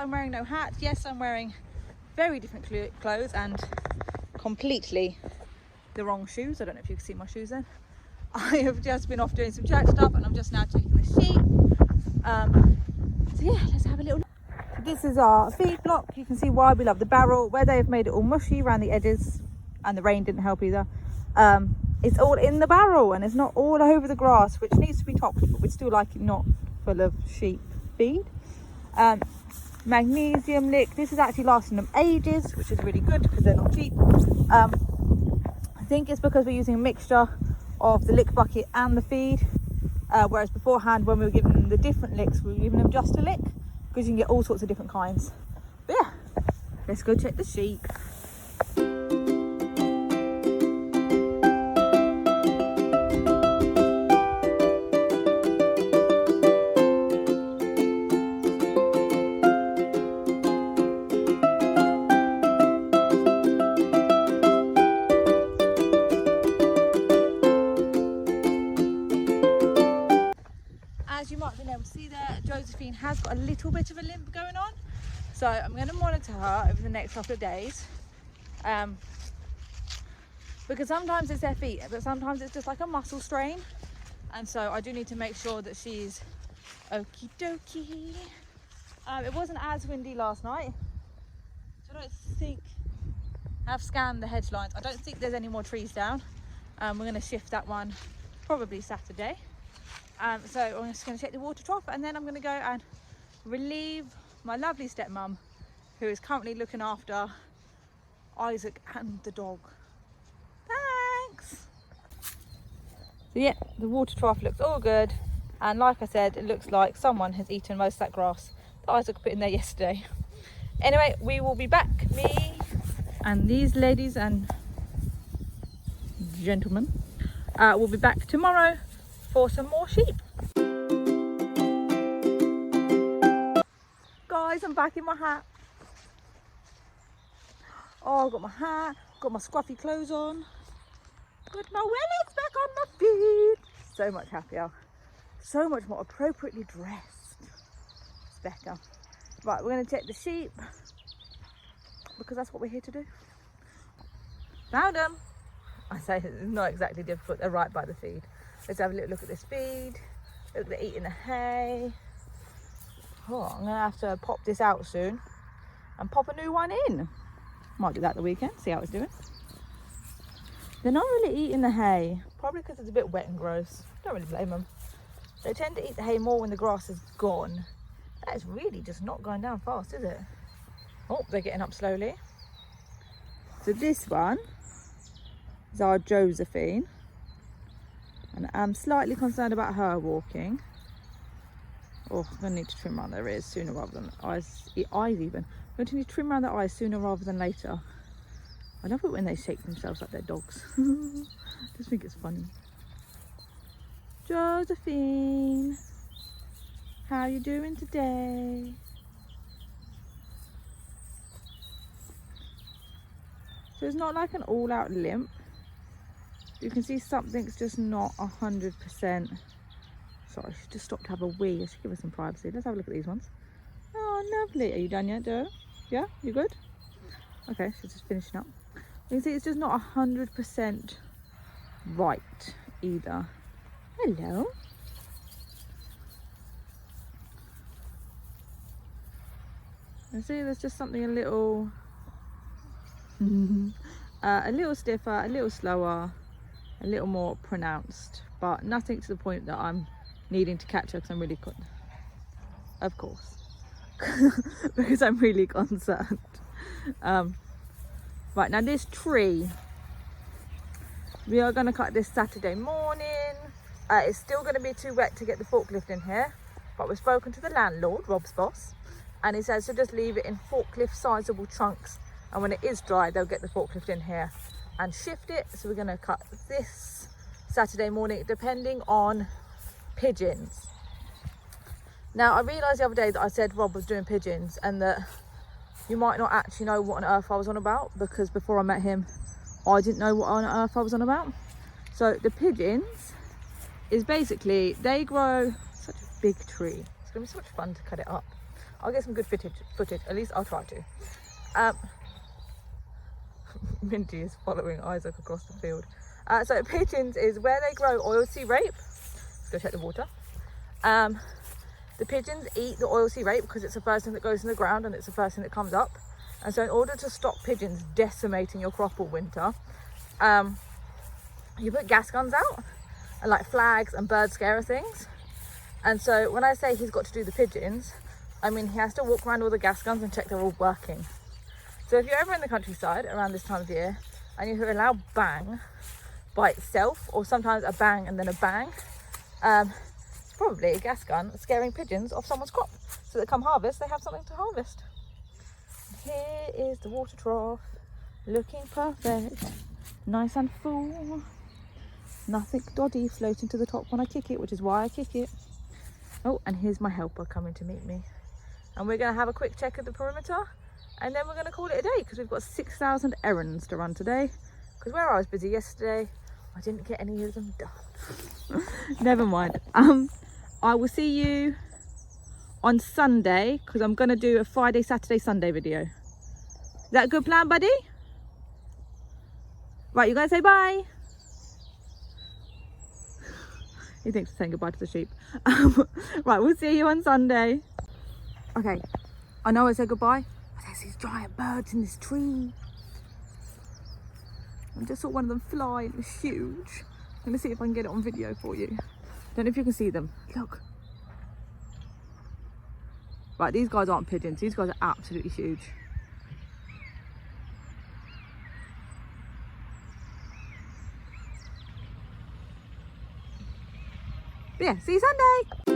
I'm wearing no hat. Yes, I'm wearing very different clothes and completely the wrong shoes. I don't know if you can see my shoes then. I have just been off doing some church stuff and I'm just now taking the sheep. So yeah, let's have a little look. This is our feed block. You can see why we love the barrel, where they have made it all mushy around the edges, and the rain didn't help either. It's all in the barrel and it's not all over the grass, which needs to be topped, but we still like it not full of sheep feed. Magnesium lick. This is actually lasting them ages, which is really good because they're not cheap. I think it's because we're using a mixture of the lick bucket and the feed, whereas beforehand when we were giving them the different licks, we were giving them just a lick, because you can get all sorts of different kinds. But yeah, let's go check the sheep. As you might have been able to see there, Josephine has got a little bit of a limp going on, so I'm going to monitor her over the next couple of days, because sometimes it's their feet, but sometimes it's just like a muscle strain, and so I do need to make sure that she's okie dokie. It wasn't as windy last night, so I don't think I've scanned the hedge lines. I don't think there's any more trees down. We're going to shift that one probably Saturday. So I'm just going to check the water trough, and then I'm going to go and relieve my lovely stepmom, who is currently looking after Isaac and the dog. Thanks. So yeah, the water trough looks all good, and like I said, it looks like someone has eaten most of that grass that Isaac put in there yesterday. Anyway, we will be back, me and these ladies and gentlemen, we'll be back tomorrow for some more sheep. Guys, I'm back in my hat. Oh, I've got my hat, got my scruffy clothes on, got my wellies back on my feet. So much happier, so much more appropriately dressed. It's better. Right, we're going to check the sheep, because that's what we're here to do. Found them. I say it's not exactly difficult, they're right by the feed. Let's have a little look at this feed. Look, they're eating the hay. Oh, I'm going to have to pop this out soon and pop a new one in. Might do that the weekend, see how it's doing. They're not really eating the hay, probably because it's a bit wet and gross. Don't really blame them. They tend to eat the hay more when the grass is gone. That is really just not going down fast, is it? Oh, they're getting up slowly. So this one is our Josephine. And I'm slightly concerned about her walking. Oh, I'm going to need to trim around their ears sooner rather than eyes even. I'm going to need to trim around their eyes sooner rather than later. I love it when they shake themselves like they're dogs. I just think it's funny. Josephine, how are you doing today? So it's not like an all-out limp. You can see something's just not 100%. Sorry, she just stopped to have a wee. I should give her some privacy. Let's have a look at these ones. Oh, lovely. Are you done yet, Joe? Yeah, you good? Okay, she's just finishing up. You can see it's just not 100% right either. Hello. And see, there's just something a little stiffer, a little slower, a little more pronounced, but nothing to the point that I'm needing to catch her because I'm really of course, because I'm really concerned. Right, now this tree, we are going to cut this Saturday morning. It's still going to be too wet to get the forklift in here, but we've spoken to the landlord, Rob's boss, and he says to just leave it in forklift sizable chunks, and when it is dry they'll get the forklift in here and shift it. So we're going to cut this Saturday morning, depending on pigeons. Now I realised the other day that I said Rob was doing pigeons, and that you might not actually know what on earth I was on about, because before I met him I didn't know what on earth I was on about. So the pigeons is basically, they grow such a big tree. It's going to be so much fun to cut it up. I'll get some good footage. At least I'll try to. Minty is following Isaac across the field. So pigeons is where they grow oilseed rape. Let's go check the water. The pigeons eat the oilseed rape because it's the first thing that goes in the ground and it's the first thing that comes up. And so in order to stop pigeons decimating your crop all winter, you put gas guns out and like flags and bird scarer things. And so when I say he's got to do the pigeons, I mean he has to walk around all the gas guns and check they're all working. So if you're ever in the countryside around this time of year and you hear a loud bang by itself, or sometimes a bang and then a bang, it's probably a gas gun scaring pigeons off someone's crop, so that come harvest they have something to harvest. Here is the water trough, looking perfect, nice and full. Nothing dodgy floating to the top when I kick it, which is why I kick it. Oh, and here's my helper coming to meet me. And we're going to have a quick check of the perimeter, and then we're going to call it a day because we've got 6,000 errands to run today. Because where I was busy yesterday, I didn't get any of them done. Never mind. I will see you on Sunday because I'm going to do a Friday, Saturday, Sunday video. Is that a good plan, buddy? Right, you going to say bye? He thinks we're saying goodbye to the sheep. Right, we'll see you on Sunday. Okay, I know I said goodbye, but there's these giant birds in this tree. I just saw one of them fly, it was huge. I'm gonna see if I can get it on video for you. Don't know if you can see them. Look. Right, these guys aren't pigeons, these guys are absolutely huge. But yeah, see you Sunday.